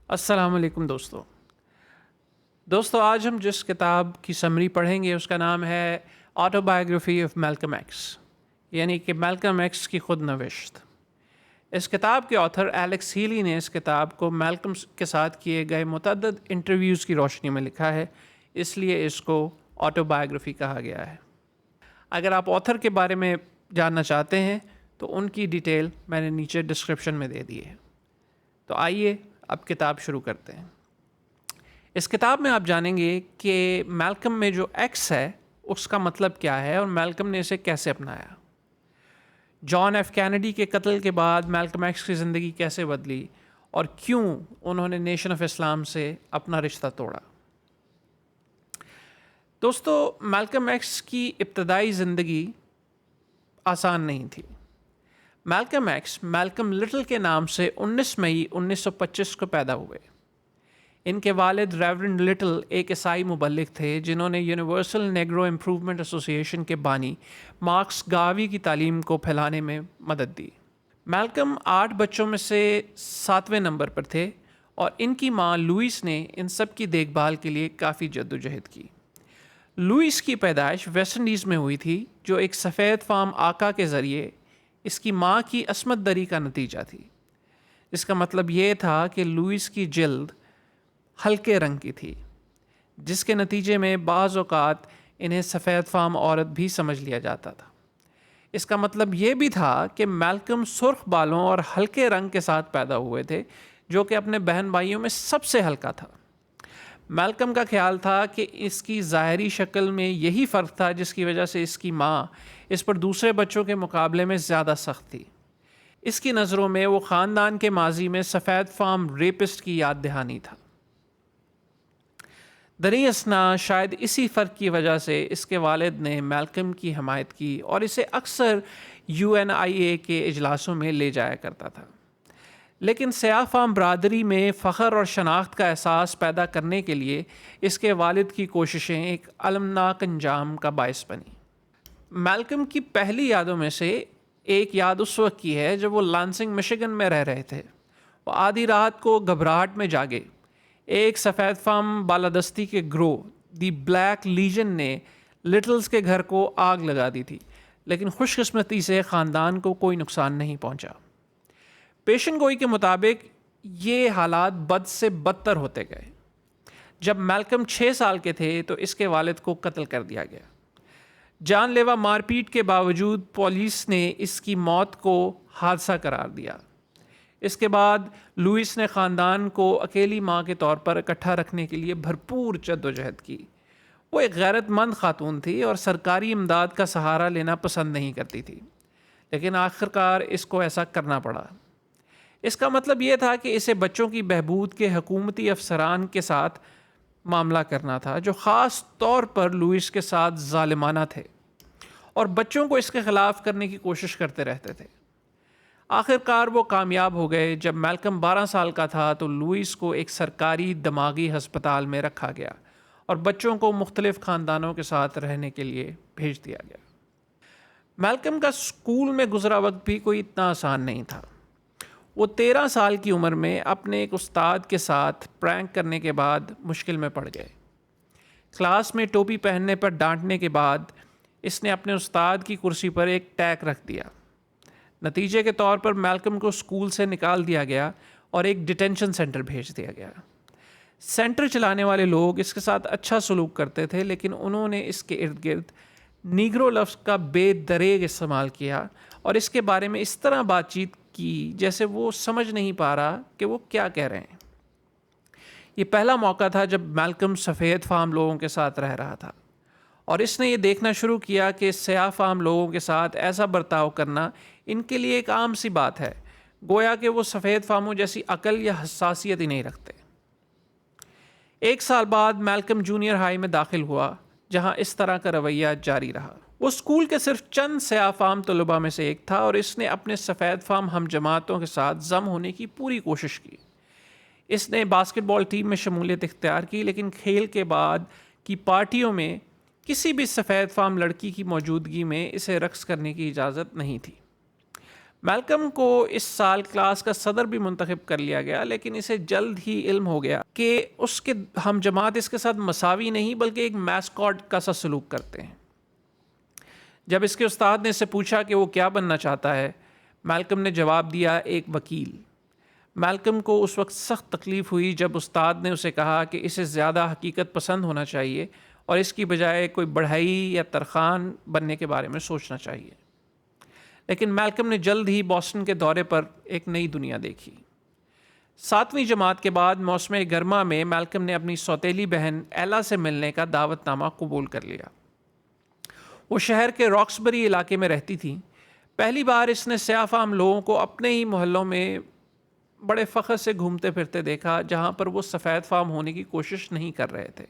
السلام علیکم دوستو آج ہم جس کتاب کی سمری پڑھیں گے اس کا نام ہے auto biography of Malcolm x, یعنی کہ میلکم ایکس کی خود نوشت۔ اس کتاب کے آتھر ایلیکس ہیلی نے اس کتاب کو میلکم کے ساتھ کیے گئے متعدد انٹرویوز کی روشنی میں لکھا ہے، اس لیے اس کو آٹو بایوگرافی کہا گیا ہے۔ اگر آپ آتھر کے بارے میں جاننا چاہتے ہیں تو ان کی ڈیٹیل میں نے نیچے ڈسکرپشن میں دے دی ہے۔ تو آئیے اب کتاب شروع کرتے ہیں۔ اس کتاب میں آپ جانیں گے کہ میلکم میں جو ایکس ہے اس کا مطلب کیا ہے اور میلکم نے اسے کیسے اپنایا۔ جان ایف کینیڈی کے قتل کے بعد میلکم ایکس کی زندگی کیسے بدلی اور کیوں انہوں نے نیشن آف اسلام سے اپنا رشتہ توڑا۔ دوستو، میلکم ایکس کی ابتدائی زندگی آسان نہیں تھی۔ میلکم ایکس میلکم لٹل کے نام سے 19 مئی 1925 کو پیدا ہوئے۔ ان کے والد ریورنڈ لٹل ایک عیسائی مبلغ تھے جنہوں نے یونیورسل نیگرو امپروومنٹ ایسوسی ایشن کے بانی مارکس گاوی کی تعلیم کو پھیلانے میں مدد دی۔ میلکم 8 بچوں میں سے 7ویں نمبر پر تھے اور ان کی ماں لوئس نے ان سب کی دیکھ بھال کے لیے کافی جدوجہد کی۔ لوئس کی پیدائش ویسٹ انڈیز میں ہوئی تھی، جو ایک سفید فام آقا کے ذریعے اس کی ماں کی عصمت دری کا نتیجہ تھی۔ اس کا مطلب یہ تھا کہ لوئس کی جلد ہلکے رنگ کی تھی، جس کے نتیجے میں بعض اوقات انہیں سفید فام عورت بھی سمجھ لیا جاتا تھا۔ اس کا مطلب یہ بھی تھا کہ میلکم سرخ بالوں اور ہلکے رنگ کے ساتھ پیدا ہوئے تھے، جو کہ اپنے بہن بھائیوں میں سب سے ہلکا تھا۔ میلکم کا خیال تھا کہ اس کی ظاہری شکل میں یہی فرق تھا جس کی وجہ سے اس کی ماں اس پر دوسرے بچوں کے مقابلے میں زیادہ سخت تھی۔ اس کی نظروں میں وہ خاندان کے ماضی میں سفید فام ریپسٹ کی یاد دہانی تھا۔ دریں اثنا شاید اسی فرق کی وجہ سے اس کے والد نے میلکم کی حمایت کی اور اسے اکثر UNIA کے اجلاسوں میں لے جایا کرتا تھا۔ لیکن سیاہ فام برادری میں فخر اور شناخت کا احساس پیدا کرنے کے لیے اس کے والد کی کوششیں ایک المناک انجام کا باعث بنی۔ میلکم کی پہلی یادوں میں سے ایک یاد اس وقت کی ہے جب وہ لانسنگ مشیگن میں رہ رہے تھے۔ وہ آدھی رات کو گھبراہٹ میں جاگے۔ ایک سفید فام بالادستی کے گروہ دی بلیک لیجن نے لٹلز کے گھر کو آگ لگا دی تھی، لیکن خوش قسمتی سے خاندان کو کوئی نقصان نہیں پہنچا۔ پیشن گوئی کے مطابق یہ حالات بد سے بدتر ہوتے گئے۔ جب میلکم 6 سال کے تھے تو اس کے والد کو قتل کر دیا گیا۔ جان لیوا مار پیٹ کے باوجود پولیس نے اس کی موت کو حادثہ قرار دیا۔ اس کے بعد لوئس نے خاندان کو اکیلی ماں کے طور پر اکٹھا رکھنے کے لیے بھرپور جدوجہد کی۔ وہ ایک غیرت مند خاتون تھی اور سرکاری امداد کا سہارا لینا پسند نہیں کرتی تھی، لیکن آخرکار اس کو ایسا کرنا پڑا۔ اس کا مطلب یہ تھا کہ اسے بچوں کی بہبود کے حکومتی افسران کے ساتھ معاملہ کرنا تھا، جو خاص طور پر لوئس کے ساتھ ظالمانہ تھے اور بچوں کو اس کے خلاف کرنے کی کوشش کرتے رہتے تھے۔ آخرکار وہ کامیاب ہو گئے۔ جب میلکم 12 سال کا تھا تو لوئس کو ایک سرکاری دماغی ہسپتال میں رکھا گیا اور بچوں کو مختلف خاندانوں کے ساتھ رہنے کے لیے بھیج دیا گیا۔ میلکم کا اسکول میں گزرا وقت بھی کوئی اتنا آسان نہیں تھا۔ وہ 13 سال کی عمر میں اپنے ایک استاد کے ساتھ پرینک کرنے کے بعد مشکل میں پڑ گئے۔ کلاس میں ٹوپی پہننے پر ڈانٹنے کے بعد اس نے اپنے استاد کی کرسی پر ایک ٹیک رکھ دیا۔ نتیجے کے طور پر میلکم کو اسکول سے نکال دیا گیا اور ایک ڈیٹینشن سینٹر بھیج دیا گیا۔ سینٹر چلانے والے لوگ اس کے ساتھ اچھا سلوک کرتے تھے، لیکن انہوں نے اس کے ارد گرد نیگرو لفظ کا بے دریغ استعمال کیا اور اس کے بارے میں اس طرح بات چیت کی جیسے وہ سمجھ نہیں پا رہا کہ وہ کیا کہہ رہے ہیں۔ یہ پہلا موقع تھا جب میلکم سفید فام لوگوں کے ساتھ رہ رہا تھا اور اس نے یہ دیکھنا شروع کیا کہ سیاہ فام لوگوں کے ساتھ ایسا برتاؤ کرنا ان کے لیے ایک عام سی بات ہے، گویا کہ وہ سفید فاموں جیسی عقل یا حساسیت ہی نہیں رکھتے۔ 1 سال بعد میلکم جونیئر ہائی میں داخل ہوا، جہاں اس طرح کا رویہ جاری رہا۔ وہ اسکول کے صرف چند سیاہ فام طلباء میں سے ایک تھا اور اس نے اپنے سفید فام ہم جماعتوں کے ساتھ ضم ہونے کی پوری کوشش کی۔ اس نے باسکٹ بال ٹیم میں شمولیت اختیار کی، لیکن کھیل کے بعد کی پارٹیوں میں کسی بھی سفید فام لڑکی کی موجودگی میں اسے رقص کرنے کی اجازت نہیں تھی۔ میلکم کو اس سال کلاس کا صدر بھی منتخب کر لیا گیا، لیکن اسے جلد ہی علم ہو گیا کہ اس کے ہم جماعت اس کے ساتھ مساوی نہیں بلکہ ایک میسکاٹ کا سا سلوک کرتے ہیں۔ جب اس کے استاد نے اسے پوچھا کہ وہ کیا بننا چاہتا ہے، میلکم نے جواب دیا، ایک وکیل۔ میلکم کو اس وقت سخت تکلیف ہوئی جب استاد نے اسے کہا کہ اسے زیادہ حقیقت پسند ہونا چاہیے اور اس کی بجائے کوئی بڑھئی یا ترخان بننے کے بارے میں سوچنا چاہیے۔ لیکن میلکم نے جلد ہی بوسٹن کے دورے پر ایک نئی دنیا دیکھی۔ 7ویں جماعت کے بعد موسم گرما میں میلکم نے اپنی سوتیلی بہن ایلا سے ملنے کا دعوت نامہ قبول کر لیا۔ وہ شہر کے راکسبری علاقے میں رہتی تھی۔ پہلی بار اس نے سیاہ فام لوگوں کو اپنے ہی محلوں میں بڑے فخر سے گھومتے پھرتے دیکھا جہاں پر وہ سفید فام ہونے کی کوشش نہیں کر رہے تھے۔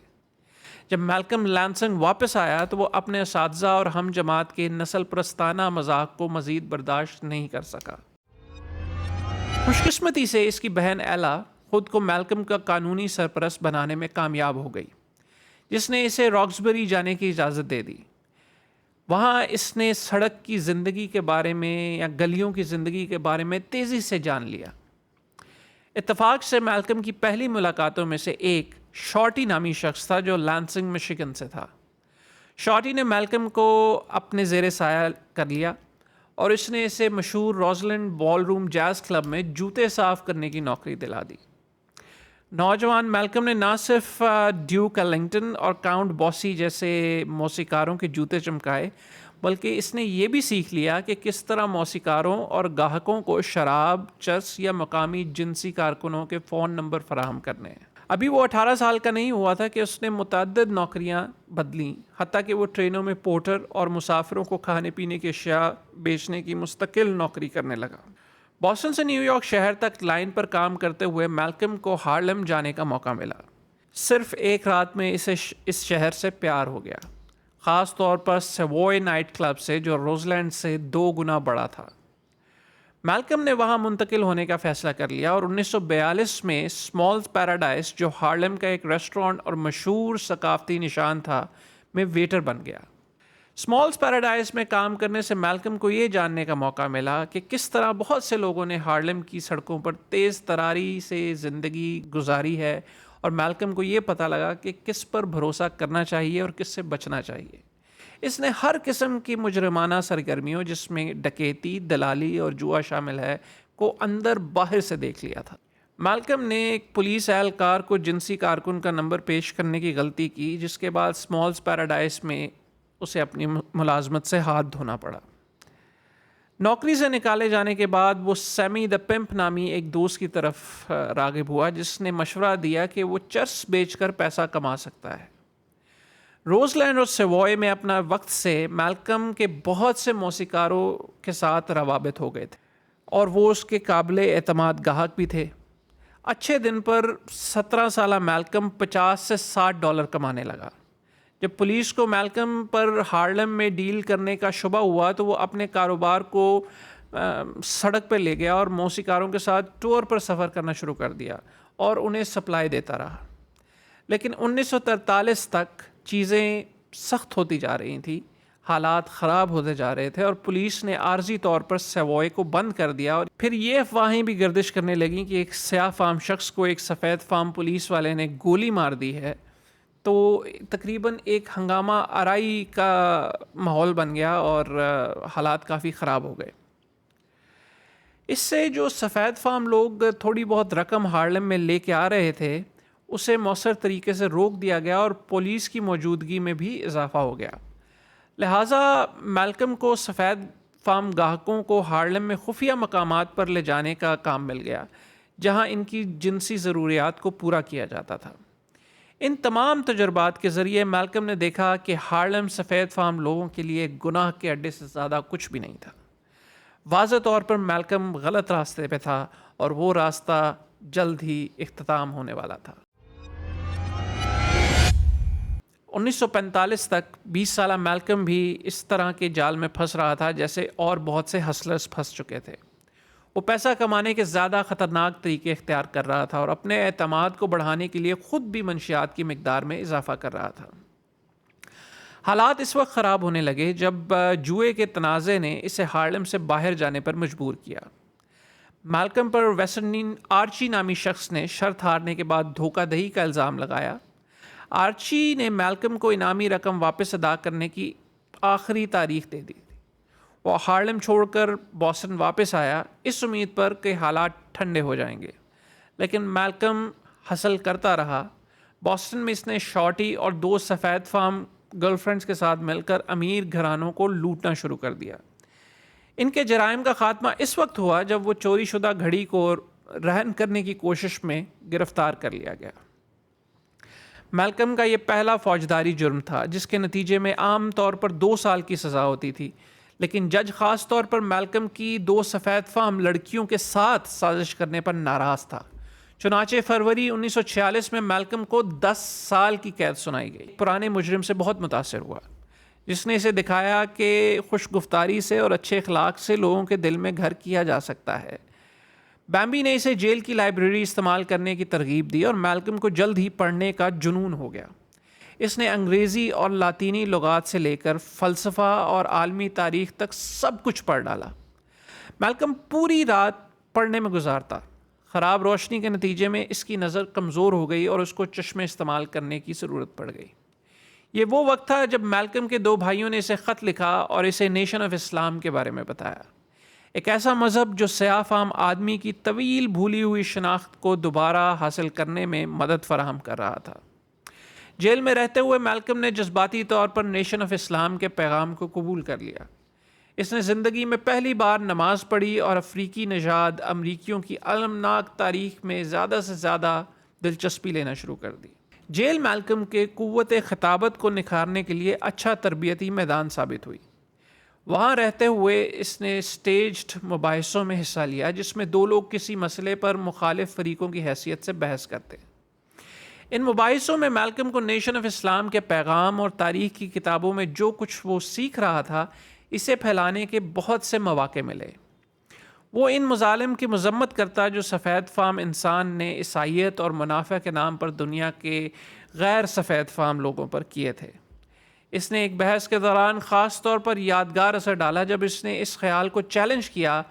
جب میلکم لانسنگ واپس آیا تو وہ اپنے اساتذہ اور ہم جماعت کے نسل پرستانہ مذاق کو مزید برداشت نہیں کر سکا۔ خوش قسمتی سے اس کی بہن ایلا خود کو میلکم کا قانونی سرپرست بنانے میں کامیاب ہو گئی، جس نے اسے راکسبری جانے کی اجازت دے دی۔ وہاں اس نے سڑک کی زندگی کے بارے میں یا گلیوں کی زندگی کے بارے میں تیزی سے جان لیا۔ اتفاق سے میلکم کی پہلی ملاقاتوں میں سے ایک شارٹی نامی شخص تھا جو لانسنگ مشیگن سے تھا۔ شارٹی نے میلکم کو اپنے زیر سایہ کر لیا اور اس نے اسے مشہور روزلینڈ بال روم جاز کلب میں جوتے صاف کرنے کی نوکری دلا دی۔ نوجوان میلکم نے نہ صرف ڈیوک ایلنگٹن اور کاؤنٹ باسی جیسے موسیقاروں کے جوتے چمکائے، بلکہ اس نے یہ بھی سیکھ لیا کہ کس طرح موسیقاروں اور گاہکوں کو شراب، چرس یا مقامی جنسی کارکنوں کے فون نمبر فراہم کرنے ہیں۔ ابھی وہ 18 سال کا نہیں ہوا تھا کہ اس نے متعدد نوکریاں بدلیں، حتیٰ کہ وہ ٹرینوں میں پورٹر اور مسافروں کو کھانے پینے کی اشیاء بیچنے کی مستقل نوکری کرنے لگا۔ بوسٹن سے نیو یارک شہر تک لائن پر کام کرتے ہوئے میلکم کو ہارلم جانے کا موقع ملا۔ صرف ایک رات میں اسے اس شہر سے پیار ہو گیا، خاص طور پر سیوائے نائٹ کلب سے جو روزلینڈ سے 2 گنا بڑا تھا۔ میلکم نے وہاں منتقل ہونے کا فیصلہ کر لیا اور 1942 میں اسمالز پیراڈائز، جو ہارلم کا ایک ریسٹورانٹ اور مشہور ثقافتی نشان تھا، میں ویٹر بن گیا۔ اسمالز پیراڈائز میں کام کرنے سے میلکم کو یہ جاننے کا موقع ملا کہ کس طرح بہت سے لوگوں نے ہارلم کی سڑکوں پر تیز تراری سے زندگی گزاری ہے، اور میلکم کو یہ پتہ لگا کہ کس پر بھروسہ کرنا چاہیے اور کس سے بچنا چاہیے۔ اس نے ہر قسم کی مجرمانہ سرگرمیوں، جس میں ڈکیتی، دلالی اور جوا شامل ہے، کو اندر باہر سے دیکھ لیا تھا۔ میلکم نے ایک پولیس اہلکار کو جنسی کارکن کا نمبر پیش کرنے کی غلطی کی، جس کے بعد اسمالز پیراڈائز میں اسے اپنی ملازمت سے ہاتھ دھونا پڑا۔ نوکری سے نکالے جانے کے بعد وہ سیمی دا پمپ نامی ایک دوست کی طرف راغب ہوا، جس نے مشورہ دیا کہ وہ چرس بیچ کر پیسہ کما سکتا ہے۔ روزلینڈ اور سیوائے میں اپنا وقت سے میلکم کے بہت سے موسیقاروں کے ساتھ روابط ہو گئے تھے اور وہ اس کے قابل اعتماد گاہک بھی تھے۔ اچھے دن پر 17 سالہ میلکم $50 سے $60 کمانے لگا۔ جب پولیس کو میلکم پر ہارلم میں ڈیل کرنے کا شبہ ہوا تو وہ اپنے کاروبار کو سڑک پہ لے گیا اور موسیقاروں کے ساتھ ٹور پر سفر کرنا شروع کر دیا اور انہیں سپلائی دیتا رہا۔ لیکن 1943 تک چیزیں سخت ہوتی جا رہی تھیں، حالات خراب ہوتے جا رہے تھے اور پولیس نے عارضی طور پر سیوائے کو بند کر دیا، اور پھر یہ افواہیں بھی گردش کرنے لگیں کہ ایک سیاہ فام شخص کو ایک سفید فام پولیس والے نے گولی مار دی ہے۔ تو تقریباً ایک ہنگامہ آرائی کا ماحول بن گیا اور حالات کافی خراب ہو گئے۔ اس سے جو سفید فام لوگ تھوڑی بہت رقم ہارلم میں لے کے آ رہے تھے، اسے مؤثر طریقے سے روک دیا گیا اور پولیس کی موجودگی میں بھی اضافہ ہو گیا۔ لہٰذا میلکم کو سفید فام گاہکوں کو ہارلم میں خفیہ مقامات پر لے جانے کا کام مل گیا، جہاں ان کی جنسی ضروریات کو پورا کیا جاتا تھا۔ ان تمام تجربات کے ذریعے میلکم نے دیکھا کہ ہارلم سفید فام لوگوں کے لیے گناہ کے اڈے سے زیادہ کچھ بھی نہیں تھا۔ واضح طور پر میلکم غلط راستے پہ تھا اور وہ راستہ جلد ہی اختتام ہونے والا تھا۔ 1945 تک 20 سالہ میلکم بھی اس طرح کے جال میں پھنس رہا تھا جیسے اور بہت سے ہسلرز پھنس چکے تھے۔ وہ پیسہ کمانے کے زیادہ خطرناک طریقے اختیار کر رہا تھا اور اپنے اعتماد کو بڑھانے کے لیے خود بھی منشیات کی مقدار میں اضافہ کر رہا تھا۔ حالات اس وقت خراب ہونے لگے جب جوئے کے تنازع نے اسے ہارلم سے باہر جانے پر مجبور کیا۔ میلکم پر ویسٹرن آرچی نامی شخص نے شرط ہارنے کے بعد دھوکہ دہی کا الزام لگایا۔ آرچی نے میلکم کو انعامی رقم واپس ادا کرنے کی آخری تاریخ دے دی تھی۔ وہ ہارلم چھوڑ کر بوسٹن واپس آیا اس امید پر کہ حالات ٹھنڈے ہو جائیں گے، لیکن میلکم حاصل کرتا رہا۔ بوسٹن میں اس نے شارٹی اور 2 سفید فام گرل فرینڈز کے ساتھ مل کر امیر گھرانوں کو لوٹنا شروع کر دیا۔ ان کے جرائم کا خاتمہ اس وقت ہوا جب وہ چوری شدہ گھڑی کو رہن کرنے کی کوشش میں گرفتار کر لیا گیا۔ میلکم کا یہ پہلا فوجداری جرم تھا جس کے نتیجے میں عام طور پر 2 سال کی سزا ہوتی تھی، لیکن جج خاص طور پر میلکم کی 2 سفید فام لڑکیوں کے ساتھ سازش کرنے پر ناراض تھا۔ چنانچہ فروری 1946 میں میلکم کو 10 سال کی قید سنائی گئی۔ پرانے مجرم سے بہت متاثر ہوا جس نے اسے دکھایا کہ خوش گفتاری سے اور اچھے اخلاق سے لوگوں کے دل میں گھر کیا جا سکتا ہے۔ بیمبی نے اسے جیل کی لائبریری استعمال کرنے کی ترغیب دی اور میلکم کو جلد ہی پڑھنے کا جنون ہو گیا۔ اس نے انگریزی اور لاطینی لغات سے لے کر فلسفہ اور عالمی تاریخ تک سب کچھ پڑھ ڈالا۔ میلکم پوری رات پڑھنے میں گزارتا۔ خراب روشنی کے نتیجے میں اس کی نظر کمزور ہو گئی اور اس کو چشمے استعمال کرنے کی ضرورت پڑ گئی۔ یہ وہ وقت تھا جب میلکم کے 2 بھائیوں نے اسے خط لکھا اور اسے نیشن آف اسلام کے بارے میں بتایا، ایک ایسا مذہب جو سیاہ فام آدمی کی طویل بھولی ہوئی شناخت کو دوبارہ حاصل کرنے میں مدد فراہم کر رہا تھا۔ جیل میں رہتے ہوئے میلکم نے جذباتی طور پر نیشن آف اسلام کے پیغام کو قبول کر لیا۔ اس نے زندگی میں پہلی بار نماز پڑھی اور افریقی نژاد امریکیوں کی المناک تاریخ میں زیادہ سے زیادہ دلچسپی لینا شروع کر دی۔ جیل میلکم کے قوت خطابت کو نکھارنے کے لیے اچھا تربیتی میدان ثابت ہوئی۔ وہاں رہتے ہوئے اس نے اسٹیجڈ مباحثوں میں حصہ لیا جس میں 2 لوگ کسی مسئلے پر مخالف فریقوں کی حیثیت سے بحث کرتے۔ ان مباحثوں میں میلکم کو نیشن آف اسلام کے پیغام اور تاریخ کی کتابوں میں جو کچھ وہ سیکھ رہا تھا اسے پھیلانے کے بہت سے مواقع ملے۔ وہ ان مظالم کی مذمت کرتا جو سفید فام انسان نے عیسائیت اور منافع کے نام پر دنیا کے غیر سفید فام لوگوں پر کیے تھے۔ اس نے ایک بحث کے دوران خاص طور پر یادگار اثر ڈالا جب اس نے اس خیال کو چیلنج کیا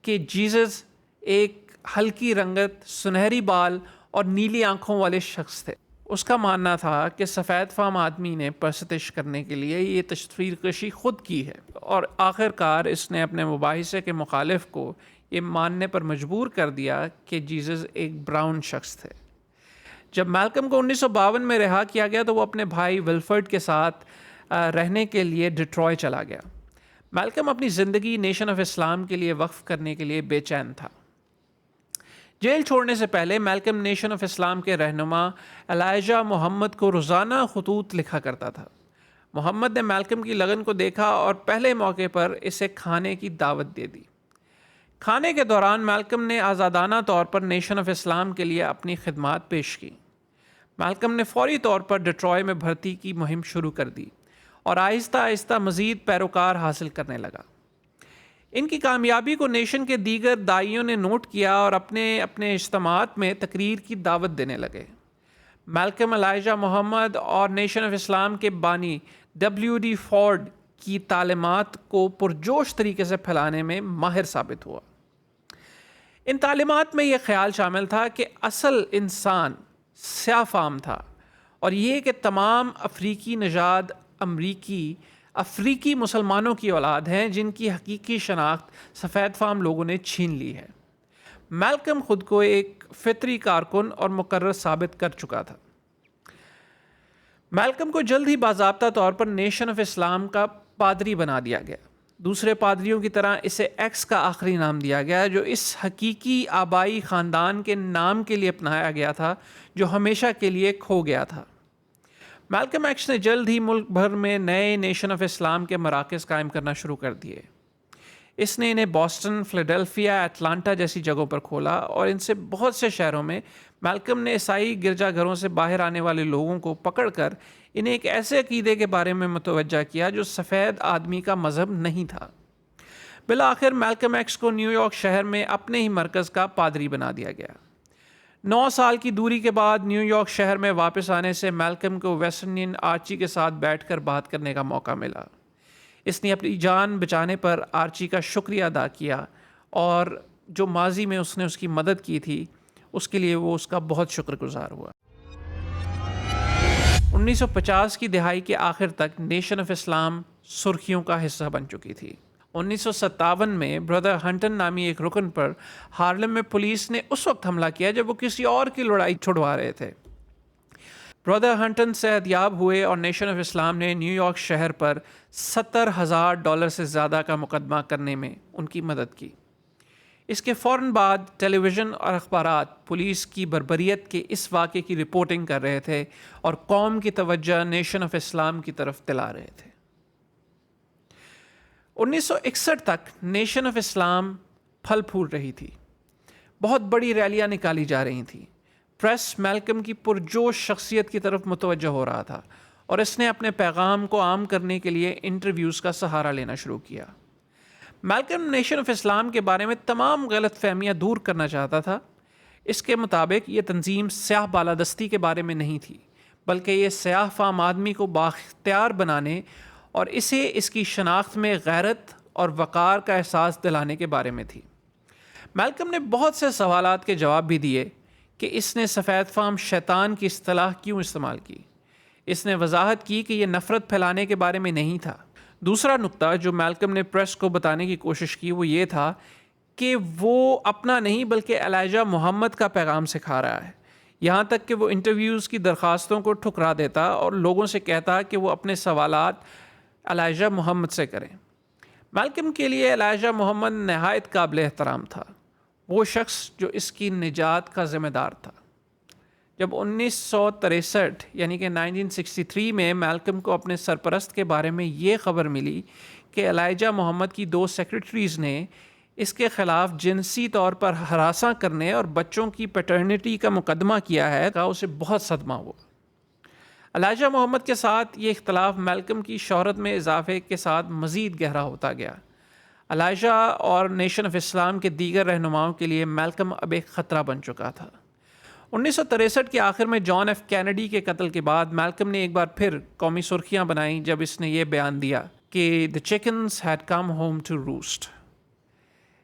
کہ جیزس ایک ہلکی رنگت، سنہری بال اور نیلی آنکھوں والے شخص تھے۔ اس کا ماننا تھا کہ سفید فام آدمی نے پرستش کرنے کے لیے یہ تصویر کشی خود کی ہے، اور آخر کار اس نے اپنے مباحثے کے مخالف کو یہ ماننے پر مجبور کر دیا کہ جیزس ایک براؤن شخص تھے۔ جب میلکم کو 1952 میں رہا کیا گیا تو وہ اپنے بھائی ولفرڈ کے ساتھ رہنے کے لیے ڈیٹروئے چلا گیا۔ میلکم اپنی زندگی نیشن آف اسلام کے لیے وقف کرنے کے لیے بے چین تھا۔ جیل چھوڑنے سے پہلے میلکم نیشن آف اسلام کے رہنما الائجہ محمد کو روزانہ خطوط لکھا کرتا تھا۔ محمد نے میلکم کی لگن کو دیکھا اور پہلے موقع پر اسے کھانے کی دعوت دے دی۔ کھانے کے دوران میلکم نے آزادانہ طور پر نیشن آف اسلام کے لیے اپنی خدمات پیش کی۔ میلکم نے فوری طور پر ڈیٹروئے میں بھرتی کی مہم شروع کر دی اور آہستہ آہستہ مزید پیروکار حاصل کرنے لگا۔ ان کی کامیابی کو نیشن کے دیگر داعیوں نے نوٹ کیا اور اپنے اجتماعات میں تقریر کی دعوت دینے لگے۔ میلکم الائجہ محمد اور نیشن آف اسلام کے بانی WD فورڈ کی تعلیمات کو پرجوش طریقے سے پھیلانے میں ماہر ثابت ہوا۔ ان تعلیمات میں یہ خیال شامل تھا کہ اصل انسان سیاہ فام تھا اور یہ کہ تمام افریقی نژاد افریقی مسلمانوں کی اولاد ہیں جن کی حقیقی شناخت سفید فام لوگوں نے چھین لی ہے۔ میلکم خود کو ایک فطری کارکن اور مقرر ثابت کر چکا تھا۔ میلکم کو جلد ہی باضابطہ طور پر نیشن آف اسلام کا پادری بنا دیا گیا۔ دوسرے پادریوں کی طرح اسے ایکس کا آخری نام دیا گیا جو اس حقیقی آبائی خاندان کے نام کے لیے اپنایا گیا تھا جو ہمیشہ کے لیے کھو گیا تھا۔ میلکم ایکس نے جلد ہی ملک بھر میں نئے نیشن آف اسلام کے مراکز قائم کرنا شروع کر دیے۔ اس نے انہیں بوسٹن، فلیڈلفیا، اٹلانٹا جیسی جگہوں پر کھولا اور ان سے بہت سے شہروں میں میلکم نے عیسائی گرجا گھروں سے باہر آنے والے لوگوں کو پکڑ کر انہیں ایک ایسے عقیدے کے بارے میں متوجہ کیا جو سفید آدمی کا مذہب نہیں تھا۔ بالآخر میلکم ایکس کو نیو یارک شہر میں اپنے ہی مرکز کا پادری بنا دیا گیا۔ 9 سال کی دوری کے بعد نیو یارک شہر میں واپس آنے سے میلکم کو ویسٹرن آرچی کے ساتھ بیٹھ کر بات کرنے کا موقع ملا۔ اس نے اپنی جان بچانے پر آرچی کا شکریہ ادا کیا اور جو ماضی میں اس نے اس کی مدد کی تھی اس کے لیے وہ اس کا بہت شکر گزار ہوا۔ 1950 کی دہائی کے آخر تک نیشن آف اسلام سرخیوں کا حصہ بن چکی تھی۔ 1957 میں بردر ہنٹن نامی ایک رکن پر ہارلم میں پولیس نے اس وقت حملہ کیا جب وہ کسی اور کی لڑائی چھڑوا رہے تھے۔ بردر ہنٹن صحت یاب ہوئے اور نیشن آف اسلام نے نیو یارک شہر پر $70,000 سے زیادہ کا مقدمہ کرنے میں ان کی مدد کی۔ اس کے فوراً بعد ٹیلی ویژن اور اخبارات پولیس کی بربریت کے اس واقعے کی رپورٹنگ کر رہے تھے اور قوم کی توجہ نیشن آف اسلام کی طرف دلا رہے تھے۔ 1961 تک نیشن آف اسلام پھل پھول رہی تھی، بہت بڑی ریلیاں نکالی جا رہی تھیں، پریس میلکم کی پرجوش شخصیت کی طرف متوجہ ہو رہا تھا اور اس نے اپنے پیغام کو عام کرنے کے لیے انٹرویوز کا سہارا لینا شروع کیا۔ میلکم نیشن آف اسلام کے بارے میں تمام غلط فہمیاں دور کرنا چاہتا تھا۔ اس کے مطابق یہ تنظیم سیاہ بالادستی کے بارے میں نہیں تھی، بلکہ یہ سیاہ فام آدمی کو بااختیار بنانے اور اسے اس کی شناخت میں غیرت اور وقار کا احساس دلانے کے بارے میں تھی۔ میلکم نے بہت سے سوالات کے جواب بھی دیے کہ اس نے سفید فام شیطان کی اصطلاح کیوں استعمال کی۔ اس نے وضاحت کی کہ یہ نفرت پھیلانے کے بارے میں نہیں تھا۔ دوسرا نقطہ جو میلکم نے پریس کو بتانے کی کوشش کی وہ یہ تھا کہ وہ اپنا نہیں بلکہ ایلیجا محمد کا پیغام سکھا رہا ہے، یہاں تک کہ وہ انٹرویوز کی درخواستوں کو ٹھکرا دیتا اور لوگوں سے کہتا کہ وہ اپنے سوالات ایلیجا محمد سے کریں۔ میلکم کے لیے ایلیجا محمد نہایت قابل احترام تھا، وہ شخص جو اس کی نجات کا ذمہ دار تھا۔ جب 1963 یعنی کہ 1963 میں میلکم کو اپنے سرپرست کے بارے میں یہ خبر ملی کہ ایلیجا محمد کی 2 سیکرٹریز نے اس کے خلاف جنسی طور پر ہراساں کرنے اور بچوں کی پیٹرنٹی کا مقدمہ کیا ہے کا اسے بہت صدمہ ہوا۔ ایلیجا محمد کے ساتھ یہ اختلاف میلکم کی شہرت میں اضافے کے ساتھ مزید گہرا ہوتا گیا۔ ایلیجا اور نیشن آف اسلام کے دیگر رہنماؤں کے لیے میلکم اب ایک خطرہ بن چکا تھا۔ 1963 کے آخر میں جان ایف کینیڈی کے قتل کے بعد میلکم نے ایک بار پھر قومی سرخیاں بنائیں جب اس نے یہ بیان دیا کہ "The chickens had come home to roost"۔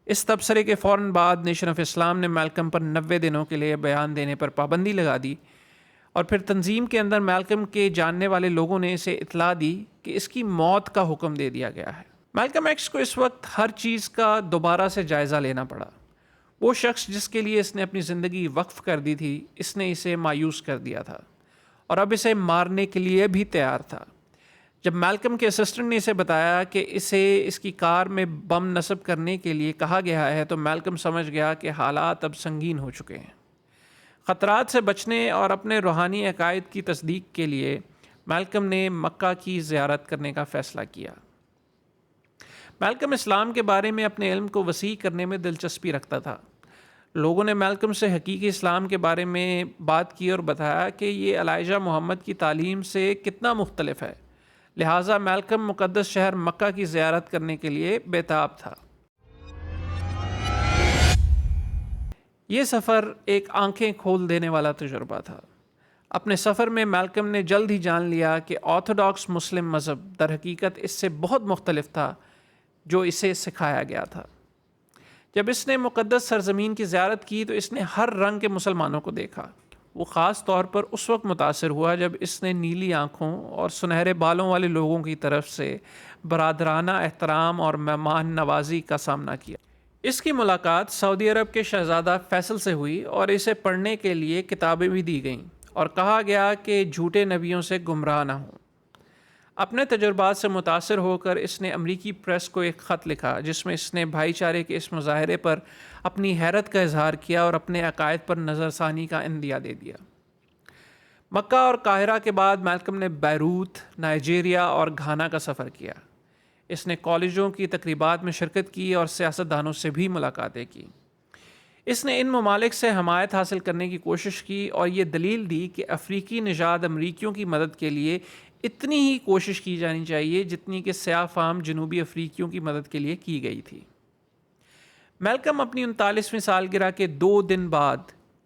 اس تبصرے کے فوراً بعد نیشن آف اسلام نے میلکم پر 90 دنوں کے لیے بیان دینے پر پابندی لگا دی اور پھر تنظیم کے اندر میلکم کے جاننے والے لوگوں نے اسے اطلاع دی کہ اس کی موت کا حکم دے دیا گیا ہے۔ میلکم ایکس کو اس وقت ہر چیز کا دوبارہ سے جائزہ لینا پڑا۔ وہ شخص جس کے لیے اس نے اپنی زندگی وقف کر دی تھی، اس نے اسے مایوس کر دیا تھا اور اب اسے مارنے کے لیے بھی تیار تھا۔ جب میلکم کے اسسٹنٹ نے اسے بتایا کہ اسے اس کی کار میں بم نصب کرنے کے لیے کہا گیا ہے تو میلکم سمجھ گیا کہ حالات اب سنگین ہو چکے ہیں۔ خطرات سے بچنے اور اپنے روحانی عقائد کی تصدیق کے لیے میلکم نے مکہ کی زیارت کرنے کا فیصلہ کیا۔ میلکم اسلام کے بارے میں اپنے علم کو وسیع کرنے میں دلچسپی رکھتا تھا۔ لوگوں نے میلکم سے حقیقی اسلام کے بارے میں بات کی اور بتایا کہ یہ ایلیجا محمد کی تعلیم سے کتنا مختلف ہے، لہٰذا میلکم مقدس شہر مکہ کی زیارت کرنے کے لیے بےتاب تھا۔ یہ سفر ایک آنکھیں کھول دینے والا تجربہ تھا۔ اپنے سفر میں میلکم نے جلد ہی جان لیا کہ آرتھوڈاکس مسلم مذہب در حقیقت اس سے بہت مختلف تھا جو اسے سکھایا گیا تھا۔ جب اس نے مقدس سرزمین کی زیارت کی تو اس نے ہر رنگ کے مسلمانوں کو دیکھا۔ وہ خاص طور پر اس وقت متاثر ہوا جب اس نے نیلی آنکھوں اور سنہرے بالوں والے لوگوں کی طرف سے برادرانہ احترام اور مہمان نوازی کا سامنا کیا۔ اس کی ملاقات سعودی عرب کے شہزادہ فیصل سے ہوئی اور اسے پڑھنے کے لیے کتابیں بھی دی گئیں اور کہا گیا کہ جھوٹے نبیوں سے گمراہ نہ ہوں۔ اپنے تجربات سے متاثر ہو کر اس نے امریکی پریس کو ایک خط لکھا جس میں اس نے بھائی چارے کے اس مظاہرے پر اپنی حیرت کا اظہار کیا اور اپنے عقائد پر نظر ثانی کا عندیہ دے دیا۔ مکہ اور قاہرہ کے بعد میلکم نے بیروت، نائجیریا اور گھانا کا سفر کیا۔ اس نے کالجوں کی تقریبات میں شرکت کی اور سیاستدانوں سے بھی ملاقاتیں کی۔ اس نے ان ممالک سے حمایت حاصل کرنے کی کوشش کی اور یہ دلیل دی کہ افریقی نژاد امریکیوں کی مدد کے لیے اتنی ہی کوشش کی جانی چاہیے جتنی کہ سیاہ فام جنوبی افریقیوں کی مدد کے لیے کی گئی تھی۔ میلکم اپنی 39ویں سالگرہ کے 2 دن بعد